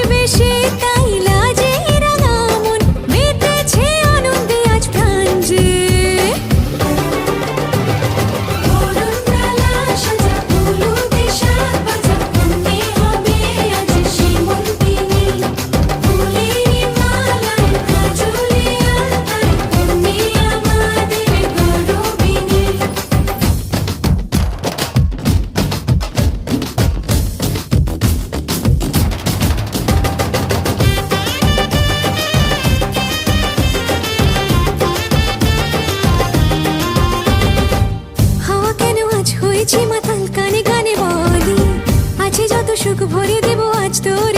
বেশি তাই লাজে রাঙা মন মেতেছে আনন্দে আজ প্রাণ যে বরণডালা সাজা হলুদে সাত বাজা মনে হবে আজ শিমুল পিনি ফুলেরি মালায় কাজলে আলতায় তুমি আমাদের গরবিনী হাওয়া কেন আজ হয়েছে মাতাল কানে কানে বলি আছে যত সুখ ভরে দেব আজ তোর